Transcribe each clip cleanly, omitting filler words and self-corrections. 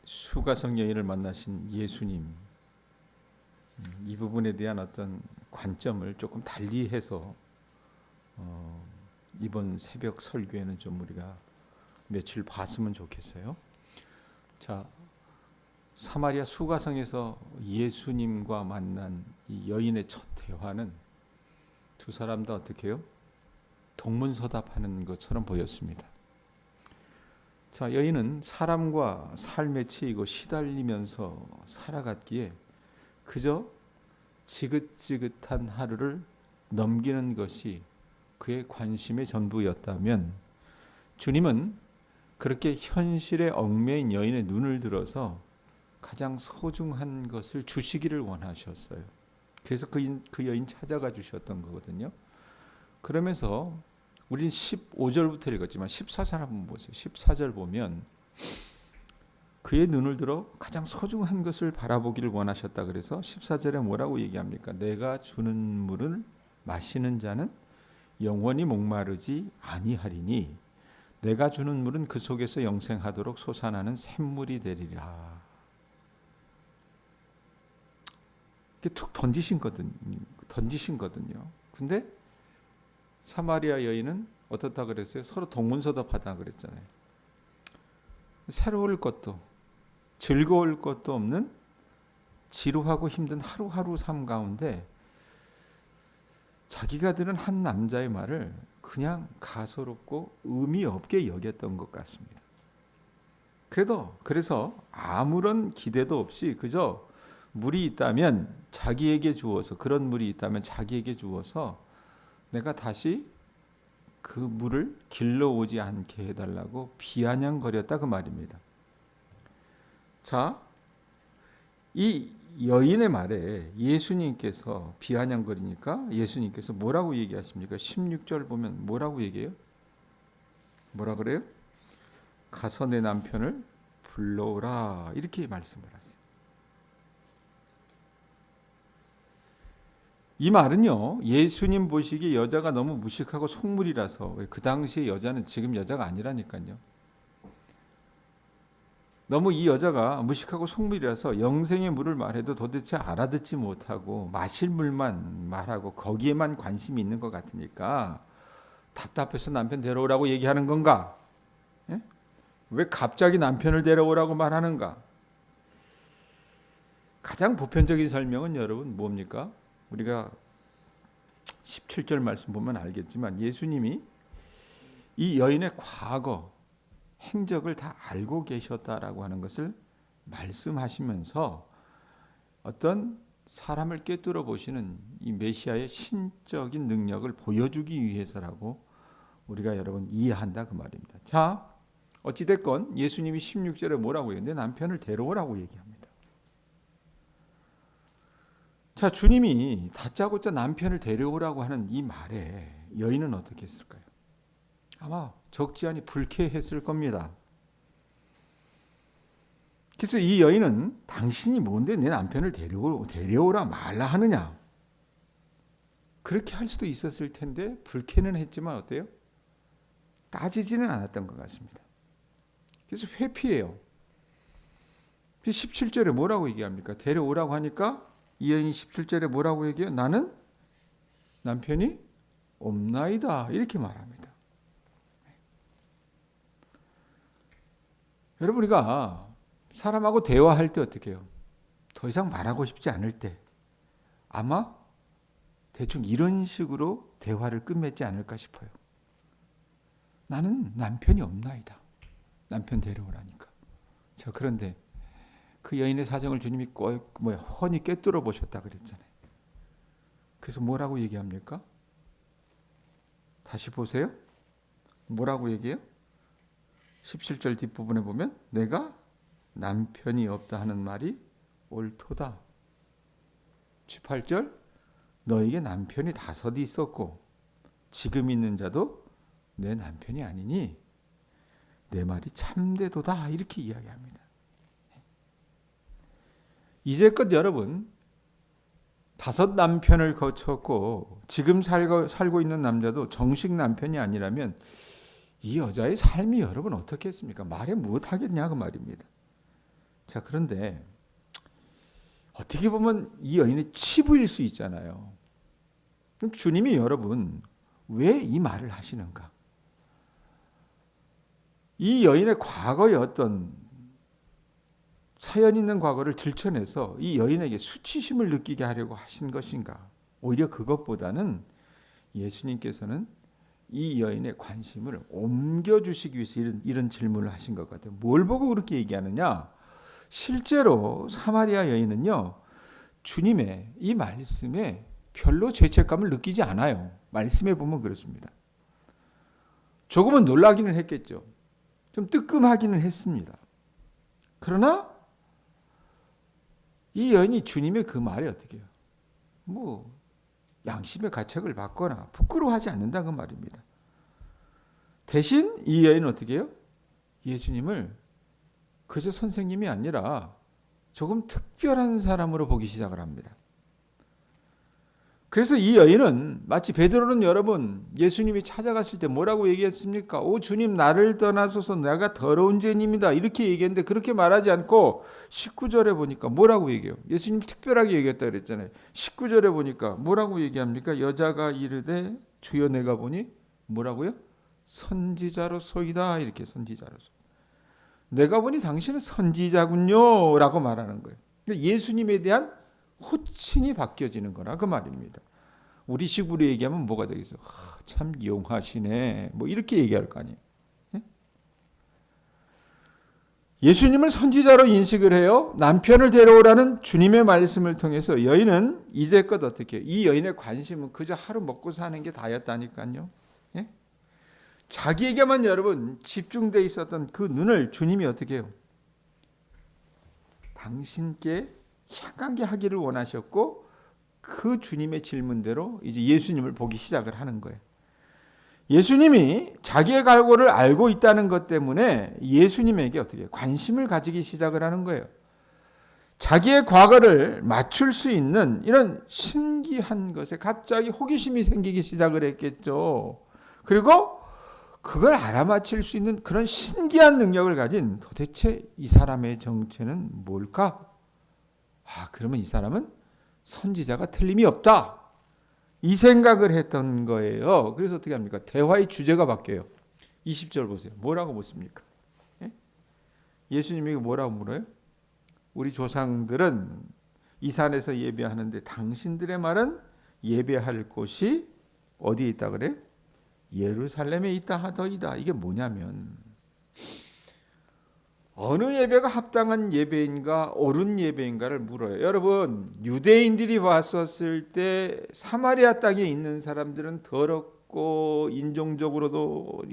수가성 여인을 만나신 예수님, 이 부분에 대한 어떤 관점을 조금 달리해서 이번 새벽 설교에는 좀 우리가 며칠 봤으면 좋겠어요. 자, 사마리아 수가성에서 예수님과 만난 이 여인의 첫 대화는 두 사람 다 어떻게 해요? 동문서답하는 것처럼 보였습니다. 자, 여인은 사람과 삶에 치이고 시달리면서 살아갔기에 그저 지긋지긋한 하루를 넘기는 것이 그의 관심의 전부였다면, 주님은 그렇게 현실에 얽매인 여인의 눈을 들어서 가장 소중한 것을 주시기를 원하셨어요. 그래서 그 여인 찾아가 주셨던 거거든요. 그러면서 우린 15절부터 읽었지만 14절 한번 보세요. 14절 보면 그의 눈을 들어 가장 소중한 것을 바라보기를 원하셨다. 그래서 14절에 뭐라고 얘기합니까? 내가 주는 물을 마시는 자는 영원히 목마르지 아니하리니 내가 주는 물은 그 속에서 영생하도록 솟아나는 샘물이 되리라. 이렇게 툭 던지신 거든요. 근데 사마리아 여인은 어떻다 그랬어요? 서로 동문서답하다 그랬잖아요. 새로울 것도 즐거울 것도 없는 지루하고 힘든 하루하루 삶 가운데 자기가 들은 한 남자의 말을 그냥 가소롭고 의미 없게 여겼던 것 같습니다. 그래서 아무런 기대도 없이 그저 물이 있다면 자기에게 주어서, 그런 물이 있다면 자기에게 주어서 내가 다시 그 물을 길러오지 않게 해달라고 비아냥거렸다 그 말입니다. 자, 이 여인의 말에 예수님께서 비아냥거리니까 예수님께서 뭐라고 얘기하십니까? 16절 보면 뭐라고 얘기해요? 뭐라 그래요? 가서 내 남편을 불러오라, 이렇게 말씀을 하세요. 이 말은요, 예수님 보시기에 여자가 너무 무식하고 속물이라서, 그 당시의 여자는 지금 여자가 아니라니까요. 너무 이 여자가 무식하고 속물이라서 영생의 물을 말해도 도대체 알아듣지 못하고 마실 물만 말하고 거기에만 관심이 있는 것 같으니까 답답해서 남편 데려오라고 얘기하는 건가? 예? 왜 갑자기 남편을 데려오라고 말하는가? 가장 보편적인 설명은 여러분 뭡니까? 우리가 17절 말씀 보면 알겠지만 예수님이 이 여인의 과거 행적을 다 알고 계셨다라고 하는 것을 말씀하시면서 어떤 사람을 꿰뚫어 보시는 이 메시아의 신적인 능력을 보여주기 위해서라고 우리가 여러분 이해한다 그 말입니다. 자, 어찌됐건 예수님이 16절에 뭐라고 해요? 내 남편을 데려오라고 얘기합니다. 자, 주님이 다짜고짜 남편을 데려오라고 하는 이 말에 여인은 어떻게 했을까요? 아마 적지 않이 불쾌했을 겁니다. 그래서 이 여인은 당신이 뭔데 내 남편을 데려오라 말라 하느냐? 그렇게 할 수도 있었을 텐데 불쾌는 했지만 어때요? 따지지는 않았던 것 같습니다. 그래서 회피해요. 17절에 뭐라고 얘기합니까? 데려오라고 하니까 이 여인이 17절에 뭐라고 얘기해요? 나는 남편이 없나이다, 이렇게 말합니다. 여러분, 우리가 사람하고 대화할 때 어떻게 해요? 더 이상 말하고 싶지 않을 때 아마 대충 이런 식으로 대화를 끝맺지 않을까 싶어요. 나는 남편이 없나이다. 남편 데려오라니까. 자, 그런데 그 여인의 사정을 주님이 훤히 꿰뚫어 보셨다 그랬잖아요. 그래서 뭐라고 얘기합니까? 다시 보세요. 뭐라고 얘기해요? 17절 뒷부분에 보면 내가 남편이 없다 하는 말이 옳도다. 18절 너에게 남편이 5 있었고 지금 있는 자도 내 남편이 아니니 내 말이 참되도다, 이렇게 이야기합니다. 이제껏 여러분 5 남편을 거쳤고 지금 살고 있는 남자도 정식 남편이 아니라면 이 여자의 삶이 여러분 어떻겠습니까? 말해 무엇하겠냐고 말입니다. 자, 그런데 어떻게 보면 이 여인의 치부일 수 있잖아요. 그럼 주님이 여러분 왜 이 말을 하시는가? 이 여인의 과거의 어떤 사연 있는 과거를 들춰내서 이 여인에게 수치심을 느끼게 하려고 하신 것인가? 오히려 그것보다는 예수님께서는 이 여인의 관심을 옮겨주시기 위해서 이런 질문을 하신 것 같아요. 뭘 보고 그렇게 얘기하느냐? 실제로 사마리아 여인은요, 주님의 이 말씀에 별로 죄책감을 느끼지 않아요. 말씀에 보면 그렇습니다. 조금은 놀라기는 했겠죠. 좀 뜨끔하기는 했습니다. 그러나 이 여인이 주님의 그 말에 어떻게 해요? 양심의 가책을 받거나 부끄러워하지 않는다는 말입니다. 대신 이 여인은 어떻게 해요? 예수님을 그저 선생님이 아니라 조금 특별한 사람으로 보기 시작을 합니다. 그래서 이 여인은 마치 베드로는 여러분 예수님이 찾아갔을 때 뭐라고 얘기했습니까? 오 주님 나를 떠나소서 내가 더러운 죄인입니다. 이렇게 얘기했는데 그렇게 말하지 않고 19절에 보니까 뭐라고 얘기해요? 예수님 특별하게 얘기했다 그랬잖아요. 19절에 보니까 뭐라고 얘기합니까? 여자가 이르되 주여 내가 보니 뭐라고요? 선지자로소이다. 이렇게 선지자로소. 내가 보니 당신은 선지자군요 라고 말하는 거예요. 예수님에 대한 호칭이 바뀌어지는 거라 그 말입니다. 우리 식으로 얘기하면 뭐가 되겠어요? 참 용하시네. 뭐 이렇게 얘기할 거 아니에요. 네? 예수님을 선지자로 인식을 해요. 남편을 데려오라는 주님의 말씀을 통해서 여인은 이제껏 어떻게 해요? 이 여인의 관심은 그저 하루 먹고 사는 게 다였다니까요. 네? 자기에게만 여러분 집중되어 있었던 그 눈을 주님이 어떻게 해요? 당신께 향하게 하기를 원하셨고 그 주님의 질문대로 이제 예수님을 보기 시작을 하는 거예요. 예수님이 자기의 갈고를 알고 있다는 것 때문에 예수님에게 어떻게 관심을 가지기 시작을 하는 거예요. 자기의 과거를 맞출 수 있는 이런 신기한 것에 갑자기 호기심이 생기기 시작을 했겠죠. 그리고 그걸 알아맞힐 수 있는 그런 신기한 능력을 가진 도대체 이 사람의 정체는 뭘까? 그러면 이 사람은 선지자가 틀림이 없다. 이 생각을 했던 거예요. 그래서 어떻게 합니까? 대화의 주제가 바뀌어요. 20절 보세요. 뭐라고 묻습니까? 예수님이 뭐라고 물어요? 우리 조상들은 이 산에서 예배하는데 당신들의 말은 예배할 곳이 어디에 있다 그래요? 예루살렘에 있다 하더이다. 이게 뭐냐면 어느 예배가 합당한 예배인가 옳은 예배인가를 물어요. 여러분 유대인들이 왔었을 때 사마리아 땅에 있는 사람들은 더럽고 인종적으로도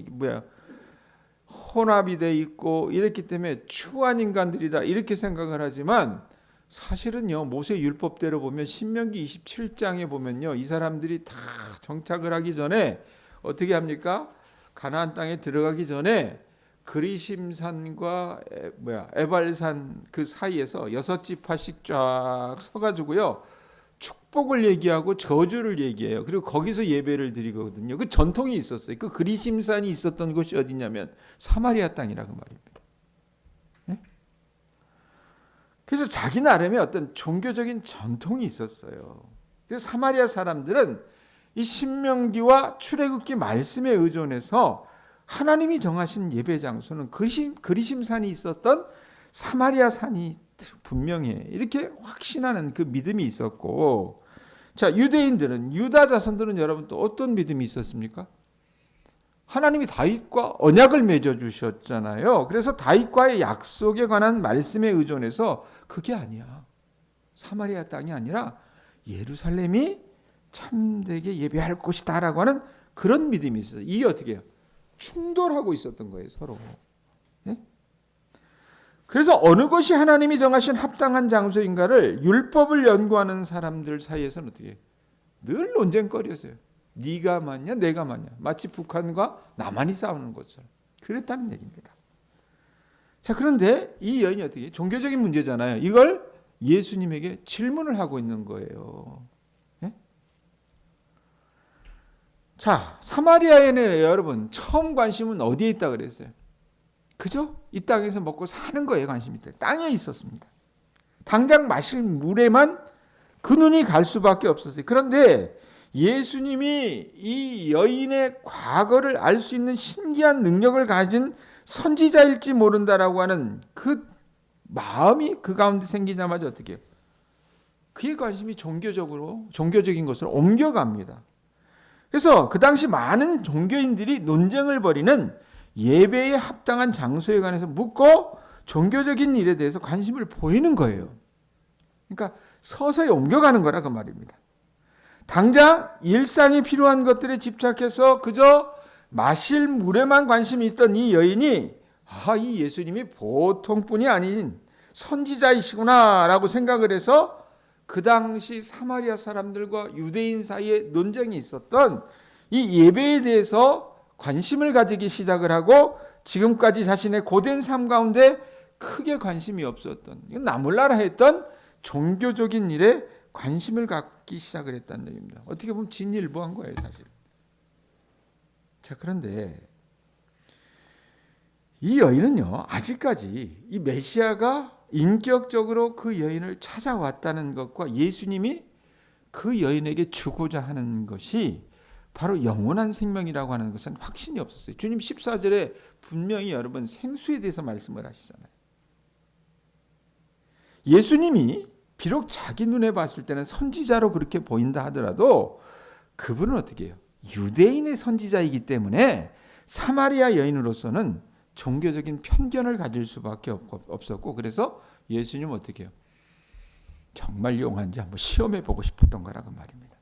혼합이 돼 있고 이랬기 때문에 추한 인간들이다 이렇게 생각을 하지만 사실은요 모세 율법대로 보면 신명기 27장에 보면요 이 사람들이 다 정착을 하기 전에 어떻게 합니까? 가나안 땅에 들어가기 전에 그리심산과 에발산 그 사이에서 6지파씩 쫙 서가지고요 축복을 얘기하고 저주를 얘기해요. 그리고 거기서 예배를 드리거든요. 그 전통이 있었어요. 그 그리심산이 있었던 곳이 어디냐면 사마리아 땅이라고 말입니다. 네? 그래서 자기 나름의 어떤 종교적인 전통이 있었어요. 그래서 사마리아 사람들은 이 신명기와 출애굽기 말씀에 의존해서 하나님이 정하신 예배 장소는 그리심산이 있었던 사마리아 산이 분명해. 이렇게 확신하는 그 믿음이 있었고, 자 유대인들은 유다 자손들은 여러분 또 어떤 믿음이 있었습니까? 하나님이 다윗과 언약을 맺어 주셨잖아요. 그래서 다윗과의 약속에 관한 말씀에 의존해서 그게 아니야. 사마리아 땅이 아니라 예루살렘이 참되게 예배할 곳이다라고 하는 그런 믿음이 있어요. 이게 어떻게 해요? 충돌하고 있었던 거예요, 서로. 네? 그래서 어느 것이 하나님이 정하신 합당한 장소인가를 율법을 연구하는 사람들 사이에서는 어떻게 해요? 늘 논쟁거리였어요. 네가 맞냐, 내가 맞냐. 마치 북한과 남한이 싸우는 것처럼. 그랬다는 얘기입니다. 자, 그런데 이 여인이 어떻게 해요? 종교적인 문제잖아요. 이걸 예수님에게 질문을 하고 있는 거예요. 자, 사마리아인의 여러분 처음 관심은 어디에 있다 그랬어요? 그죠? 이 땅에서 먹고 사는 거에 관심이 있다. 땅에 있었습니다. 당장 마실 물에만 그 눈이 갈 수밖에 없었어요. 그런데 예수님이 이 여인의 과거를 알 수 있는 신기한 능력을 가진 선지자일지 모른다라고 하는 그 마음이 그 가운데 생기자마자 어떻게 해요? 그의 관심이 종교적인 것으로 옮겨갑니다. 그래서 그 당시 많은 종교인들이 논쟁을 벌이는 예배에 합당한 장소에 관해서 묻고 종교적인 일에 대해서 관심을 보이는 거예요. 그러니까 서서히 옮겨가는 거라 그 말입니다. 당장 일상이 필요한 것들에 집착해서 그저 마실 물에만 관심이 있던 이 여인이 이 예수님이 보통 분이 아닌 선지자이시구나 라고 생각을 해서 그 당시 사마리아 사람들과 유대인 사이에 논쟁이 있었던 이 예배에 대해서 관심을 가지기 시작을 하고 지금까지 자신의 고된 삶 가운데 크게 관심이 없었던, 나몰라라 했던 종교적인 일에 관심을 갖기 시작을 했다는 얘기입니다. 어떻게 보면 진일보한 거예요, 사실. 자, 그런데 이 여인은요, 아직까지 이 메시아가 인격적으로 그 여인을 찾아왔다는 것과 예수님이 그 여인에게 주고자 하는 것이 바로 영원한 생명이라고 하는 것은 확신이 없었어요. 주님 14절에 분명히 여러분 생수에 대해서 말씀을 하시잖아요. 예수님이 비록 자기 눈에 봤을 때는 선지자로 그렇게 보인다 하더라도 그분은 어떻게 해요? 유대인의 선지자이기 때문에 사마리아 여인으로서는 종교적인 편견을 가질 수밖에 없었고, 그래서 예수님은 어떻게 해요? 정말 용한지 한번 시험해 보고 싶었던 거라고 말입니다.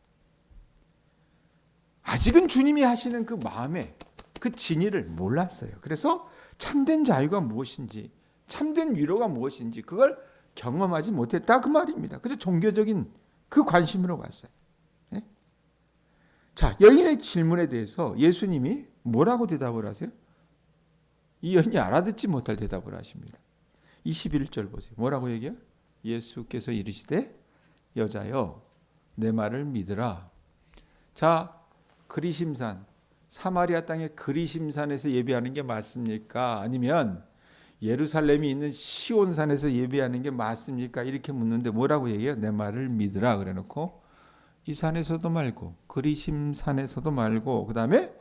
아직은 주님이 하시는 그 마음의 그 진의를 몰랐어요. 그래서 참된 자유가 무엇인지, 참된 위로가 무엇인지 그걸 경험하지 못했다 그 말입니다. 그래서 종교적인 그 관심으로 갔어요. 네? 자, 여인의 질문에 대해서 예수님이 뭐라고 대답을 하세요? 이 여인이 알아듣지 못할 대답을 하십니다. 21절 보세요. 뭐라고 얘기해요? 예수께서 이르시되 여자여 내 말을 믿으라. 자, 그리심산, 사마리아 땅의 그리심산에서 예배하는 게 맞습니까? 아니면 예루살렘이 있는 시온산에서 예배하는 게 맞습니까? 이렇게 묻는데 뭐라고 얘기해요? 내 말을 믿으라 그래놓고 이 산에서도 말고 그리심산에서도 말고 그 다음에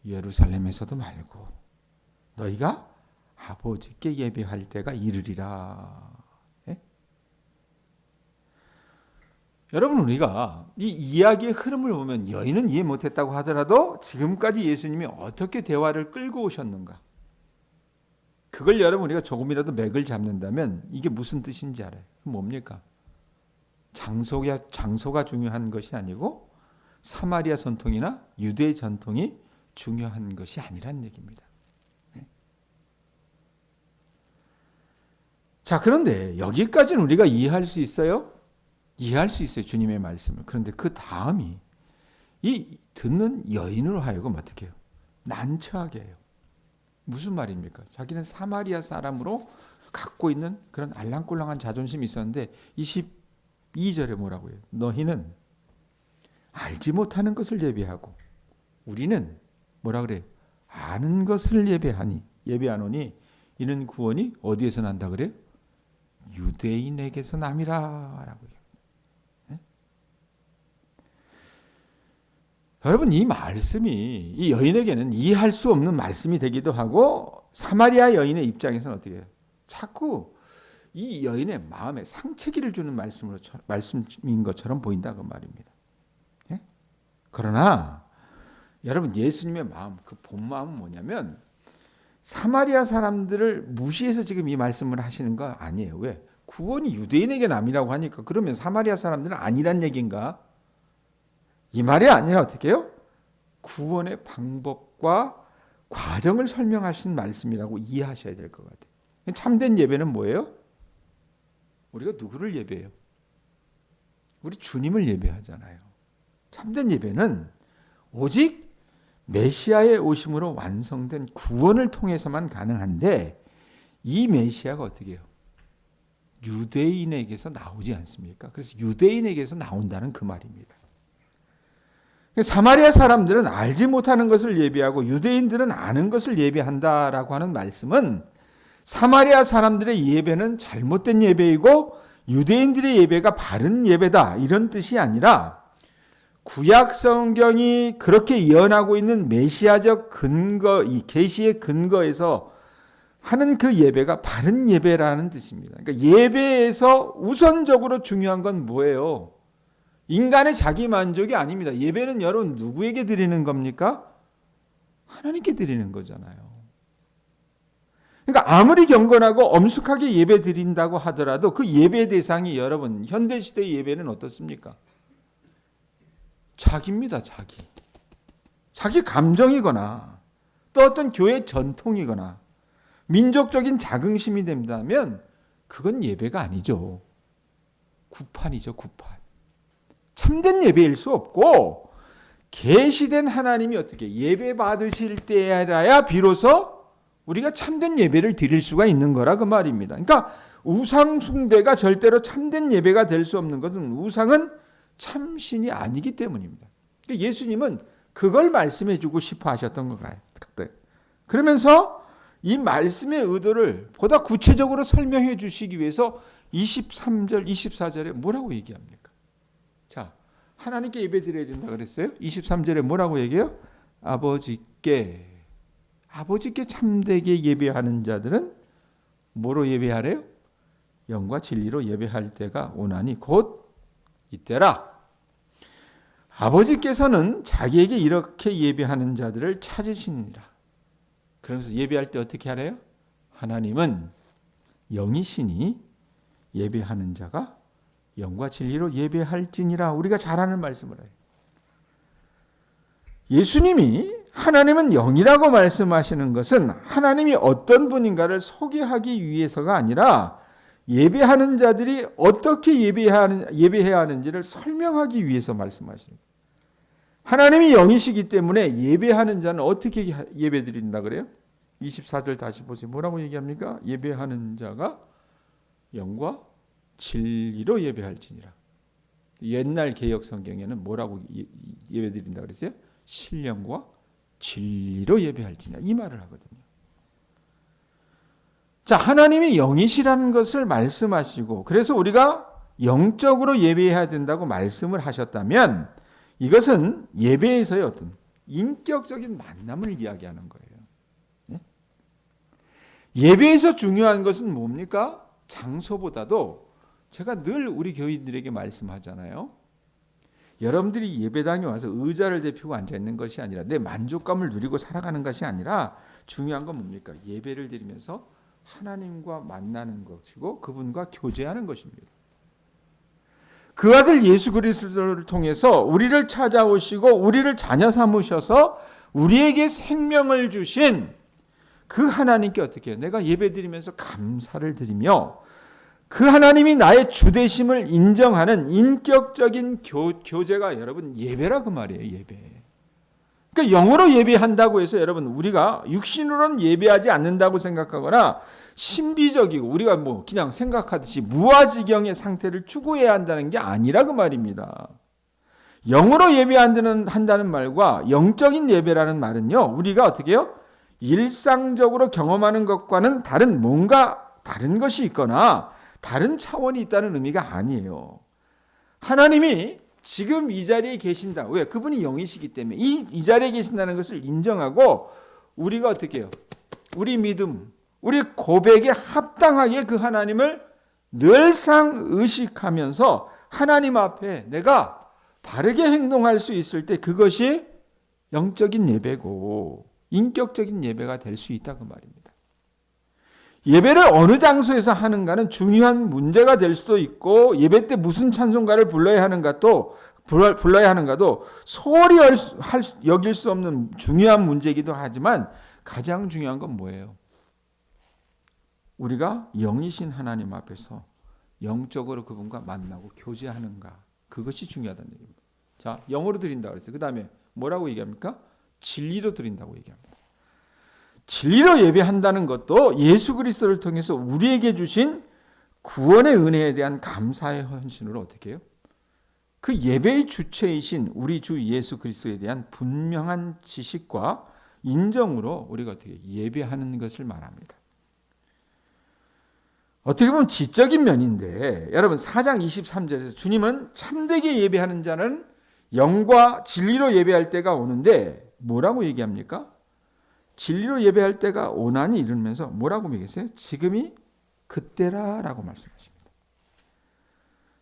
예루살렘에서도 말고 너희가 아버지께 예배할 때가 이르리라. 예? 여러분, 우리가 이 이야기의 흐름을 보면 여인은 이해 못했다고 하더라도 지금까지 예수님이 어떻게 대화를 끌고 오셨는가, 그걸 여러분 우리가 조금이라도 맥을 잡는다면 이게 무슨 뜻인지 알아요. 뭡니까? 장소가 중요한 것이 아니고 사마리아 전통이나 유대 전통이 중요한 것이 아니란 얘기입니다. 자, 그런데 여기까지는 우리가 이해할 수 있어요? 이해할 수 있어요, 주님의 말씀을. 그런데 그 다음이 이 듣는 여인으로 하여금 어떻게 해요? 난처하게 해요. 무슨 말입니까? 자기는 사마리아 사람으로 갖고 있는 그런 알랑꼴랑한 자존심이 있었는데 22절에 뭐라고 해요? 너희는 알지 못하는 것을 예배하고 우리는 뭐라 그래요? 아는 것을 예배하노니 이는 구원이 어디에서 난다 그래요? 유대인에게서 남이라 라고 해요. 네? 여러분, 이 말씀이 이 여인에게는 이해할 수 없는 말씀이 되기도 하고 사마리아 여인의 입장에서는 어떻게 해요? 자꾸 이 여인의 마음에 상처기를 주는 말씀인 것처럼 보인다고 말입니다. 네? 그러나 여러분, 예수님의 마음, 그 본 마음은 뭐냐면 사마리아 사람들을 무시해서 지금 이 말씀을 하시는 거 아니에요. 왜? 구원이 유대인에게 남이라고 하니까 그러면 사마리아 사람들은 아니란 얘기인가? 이 말이 아니라 어떻게 해요? 구원의 방법과 과정을 설명하신 말씀이라고 이해하셔야 될 것 같아요. 참된 예배는 뭐예요? 우리가 누구를 예배해요? 우리 주님을 예배하잖아요. 참된 예배는 오직 메시아의 오심으로 완성된 구원을 통해서만 가능한데 이 메시아가 어떻게 해요? 유대인에게서 나오지 않습니까? 그래서 유대인에게서 나온다는 그 말입니다. 사마리아 사람들은 알지 못하는 것을 예배하고 유대인들은 아는 것을 예배한다라고 하는 말씀은 사마리아 사람들의 예배는 잘못된 예배이고 유대인들의 예배가 바른 예배다 이런 뜻이 아니라 구약 성경이 그렇게 예언하고 있는 메시아적 근거, 이 계시의 근거에서 하는 그 예배가 바른 예배라는 뜻입니다. 그러니까 예배에서 우선적으로 중요한 건 뭐예요? 인간의 자기 만족이 아닙니다. 예배는 여러분 누구에게 드리는 겁니까? 하나님께 드리는 거잖아요. 그러니까 아무리 경건하고 엄숙하게 예배 드린다고 하더라도 그 예배 대상이 여러분 현대시대의 예배는 어떻습니까? 자기입니다. 자기 감정이거나 또 어떤 교회 전통이거나 민족적인 자긍심이 된다면 그건 예배가 아니죠. 구판이죠. 구판. 참된 예배일 수 없고 계시된 하나님이 어떻게 예배 받으실 때라야 비로소 우리가 참된 예배를 드릴 수가 있는 거라 그 말입니다. 그러니까 우상 숭배가 절대로 참된 예배가 될 수 없는 것은 우상은 참신이 아니기 때문입니다. 그러니까 예수님은 그걸 말씀해 주고 싶어 하셨던 것 같아요. 그러면서 이 말씀의 의도를 보다 구체적으로 설명해 주시기 위해서 23절, 24절에 뭐라고 얘기합니까? 자, 하나님께 예배 드려야 된다 그랬어요? 23절에 뭐라고 얘기해요? 아버지께 참되게 예배하는 자들은 뭐로 예배하래요? 영과 진리로 예배할 때가 오나니 곧 이때라. 아버지께서는 자기에게 이렇게 예배하는 자들을 찾으시니라. 그러면서 예배할 때 어떻게 하래요? 하나님은 영이시니 예배하는 자가 영과 진리로 예배할지니라. 우리가 잘 아는 말씀을 해요. 예수님이 하나님은 영이라고 말씀하시는 것은 하나님이 어떤 분인가를 소개하기 위해서가 아니라 예배하는 자들이 어떻게 예배해야 하는지를 설명하기 위해서 말씀하십니다. 하나님이 영이시기 때문에 예배하는 자는 어떻게 예배드린다 그래요? 24절 다시 보세요. 뭐라고 얘기합니까? 예배하는 자가 영과 진리로 예배할지니라. 옛날 개역 성경에는 뭐라고 예배드린다 그랬어요? 신령과 진리로 예배할지니라. 이 말을 하거든요. 자, 하나님이 영이시라는 것을 말씀하시고 그래서 우리가 영적으로 예배해야 된다고 말씀을 하셨다면 이것은 예배에서의 어떤 인격적인 만남을 이야기하는 거예요. 네? 예배에서 중요한 것은 뭡니까? 장소보다도 제가 늘 우리 교인들에게 말씀하잖아요. 여러분들이 예배당에 와서 의자를 대피고 앉아있는 것이 아니라 내 만족감을 누리고 살아가는 것이 아니라 중요한 건 뭡니까? 예배를 드리면서 하나님과 만나는 것이고 그분과 교제하는 것입니다. 그 아들 예수 그리스도를 통해서 우리를 찾아오시고 우리를 자녀 삼으셔서 우리에게 생명을 주신 그 하나님께 어떻게 해요? 내가 예배드리면서 감사를 드리며 그 하나님이 나의 주되심을 인정하는 인격적인 교제가 여러분 예배라 그 말이에요. 예배. 그러니까 영으로 예배한다고 해서 여러분 우리가 육신으로는 예배하지 않는다고 생각하거나 신비적이고 우리가 뭐 그냥 생각하듯이 무아지경의 상태를 추구해야 한다는 게 아니라 그 말입니다. 영으로 예배한다는 말과 영적인 예배라는 말은요. 우리가 어떻게 해요? 일상적으로 경험하는 것과는 뭔가 다른 것이 있거나 다른 차원이 있다는 의미가 아니에요. 하나님이 지금 이 자리에 계신다. 왜? 그분이 영이시기 때문에 이 자리에 계신다는 것을 인정하고 우리가 어떻게 해요? 우리 믿음, 우리 고백에 합당하게 그 하나님을 늘상 의식하면서 하나님 앞에 내가 바르게 행동할 수 있을 때 그것이 영적인 예배고 인격적인 예배가 될 수 있다 그 말입니다. 예배를 어느 장소에서 하는가는 중요한 문제가 될 수도 있고 예배 때 무슨 찬송가를 불러야 하는가도 소홀히 여길 수 없는 중요한 문제이기도 하지만 가장 중요한 건 뭐예요? 우리가 영이신 하나님 앞에서 영적으로 그분과 만나고 교제하는가 그것이 중요하다는 얘기입니다. 자, 영으로 드린다고 그랬어요. 그 다음에 뭐라고 얘기합니까? 진리로 드린다고 얘기합니다. 진리로 예배한다는 것도 예수 그리스도를 통해서 우리에게 주신 구원의 은혜에 대한 감사의 헌신으로 어떻게 해요? 그 예배의 주체이신 우리 주 예수 그리스도에 대한 분명한 지식과 인정으로 우리가 어떻게 예배하는 것을 말합니다. 어떻게 보면 지적인 면인데 여러분 4장 23절에서 주님은 참되게 예배하는 자는 영과 진리로 예배할 때가 오는데 뭐라고 얘기합니까? 진리로 예배할 때가 오나니 이러면서 뭐라고 얘기했어요? 지금이 그때라라고 말씀하십니다.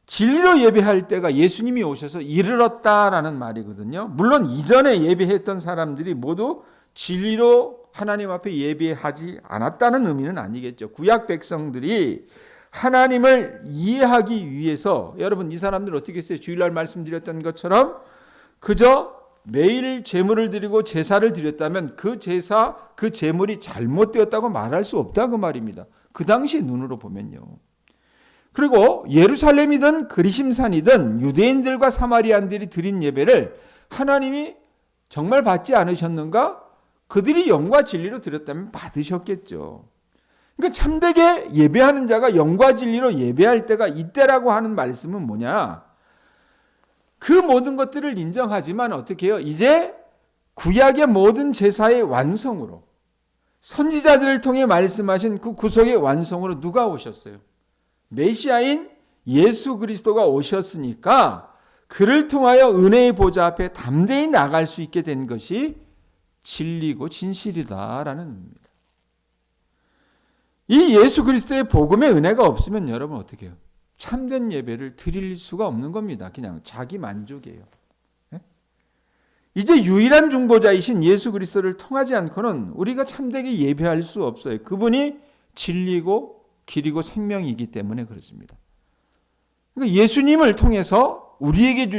진리로 예배할 때가 예수님이 오셔서 이르렀다라는 말이거든요. 물론 이전에 예배했던 사람들이 모두 진리로 하나님 앞에 예배하지 않았다는 의미는 아니겠죠. 구약 백성들이 하나님을 이해하기 위해서 여러분 이 사람들 어떻게 했어요? 주일날 말씀드렸던 것처럼 그저 매일 제물을 드리고 제사를 드렸다면 그 제사, 그 제물이 잘못되었다고 말할 수 없다 그 말입니다. 그 당시 눈으로 보면요. 그리고 예루살렘이든 그리심산이든 유대인들과 사마리안들이 드린 예배를 하나님이 정말 받지 않으셨는가? 그들이 영과 진리로 드렸다면 받으셨겠죠. 그러니까 참되게 예배하는 자가 영과 진리로 예배할 때가 이때라고 하는 말씀은 뭐냐? 그 모든 것들을 인정하지만 어떻게 해요? 이제 구약의 모든 제사의 완성으로 선지자들을 통해 말씀하신 그 구속의 완성으로 누가 오셨어요? 메시아인 예수 그리스도가 오셨으니까 그를 통하여 은혜의 보좌 앞에 담대히 나갈 수 있게 된 것이 진리고 진실이다라는 의미입니다. 이 예수 그리스도의 복음의 은혜가 없으면 여러분 어떻게 해요? 참된 예배를 드릴 수가 없는 겁니다. 그냥 자기 만족이에요. 이제 유일한 중보자이신 예수 그리스도를 통하지 않고는 우리가 참되게 예배할 수 없어요. 그분이 진리고 길이고 생명이기 때문에 그렇습니다. 그러니까 예수님을 통해서 우리에게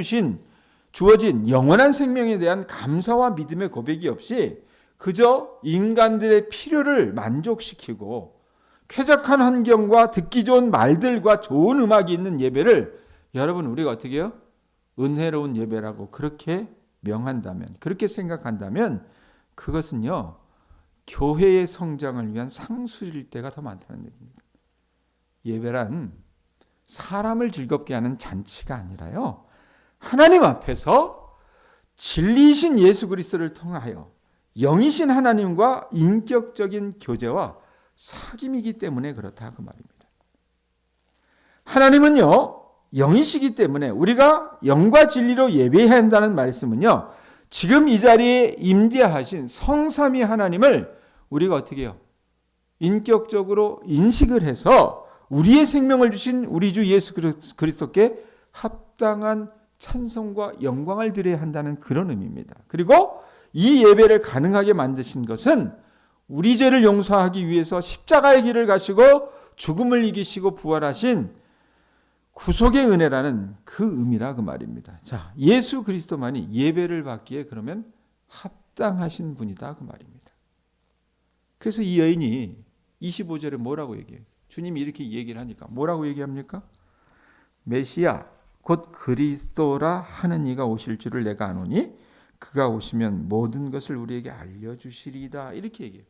주어진 영원한 생명에 대한 감사와 믿음의 고백이 없이 그저 인간들의 필요를 만족시키고 쾌적한 환경과 듣기 좋은 말들과 좋은 음악이 있는 예배를 여러분 우리가 어떻게 해요? 은혜로운 예배라고 그렇게 명한다면, 그렇게 생각한다면 그것은요 교회의 성장을 위한 상술일 때가 더 많다는 얘기입니다. 예배란 사람을 즐겁게 하는 잔치가 아니라요 하나님 앞에서 진리이신 예수 그리스도를 통하여 영이신 하나님과 인격적인 교제와 사귐이기 때문에 그렇다 그 말입니다. 하나님은요 영이시기 때문에 우리가 영과 진리로 예배해야 한다는 말씀은요 지금 이 자리에 임재하신 성삼위 하나님을 우리가 어떻게 해요? 인격적으로 인식을 해서 우리의 생명을 주신 우리 주 예수 그리스도께 합당한 찬송과 영광을 드려야 한다는 그런 의미입니다. 그리고 이 예배를 가능하게 만드신 것은 우리 죄를 용서하기 위해서 십자가의 길을 가시고 죽음을 이기시고 부활하신 구속의 은혜라는 그 의미라 그 말입니다. 자, 예수 그리스도만이 예배를 받기에 그러면 합당하신 분이다 그 말입니다. 그래서 이 여인이 25절에 뭐라고 얘기해요? 주님이 이렇게 얘기를 하니까 뭐라고 얘기합니까? 메시아 곧 그리스도라 하는 이가 오실 줄을 내가 아노니 그가 오시면 모든 것을 우리에게 알려주시리이다 이렇게 얘기해요.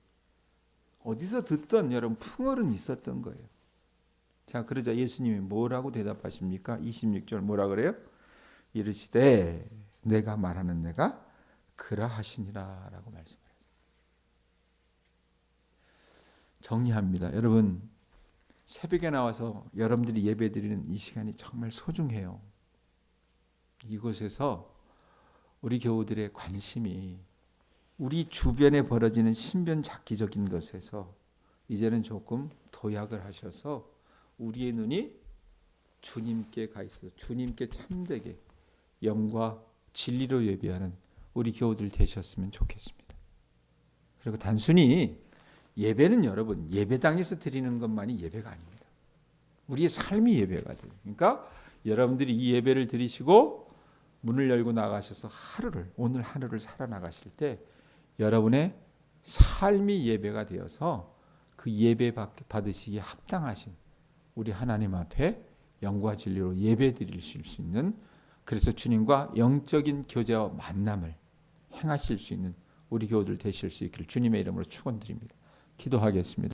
어디서 듣던 여러분 풍월은 있었던 거예요. 자, 그러자 예수님이 뭐라고 대답하십니까? 26절 뭐라 그래요? 이르시되 내가 말하는 내가 그라하시니라 라고 말씀하셨어요. 정리합니다. 여러분 새벽에 나와서 여러분들이 예배드리는 이 시간이 정말 소중해요. 이곳에서 우리 교우들의 관심이 우리 주변에 벌어지는 신변잡기적인 것에서 이제는 조금 도약을 하셔서 우리의 눈이 주님께 가 있어서 주님께 참되게 영과 진리로 예배하는 우리 교우들 되셨으면 좋겠습니다. 그리고 단순히 예배는 여러분 예배당에서 드리는 것만이 예배가 아닙니다. 우리의 삶이 예배가 돼요. 그러니까 여러분들이 이 예배를 드리시고 문을 열고 나가셔서 오늘 하루를 살아나가실 때 여러분의 삶이 예배가 되어서 그 예배 받으시기에 합당하신 우리 하나님 앞에 영과 진리로 예배 드릴 수 있는, 그래서 주님과 영적인 교제와 만남을 행하실 수 있는 우리 교우들 되실 수 있기를 주님의 이름으로 축원드립니다. 기도하겠습니다.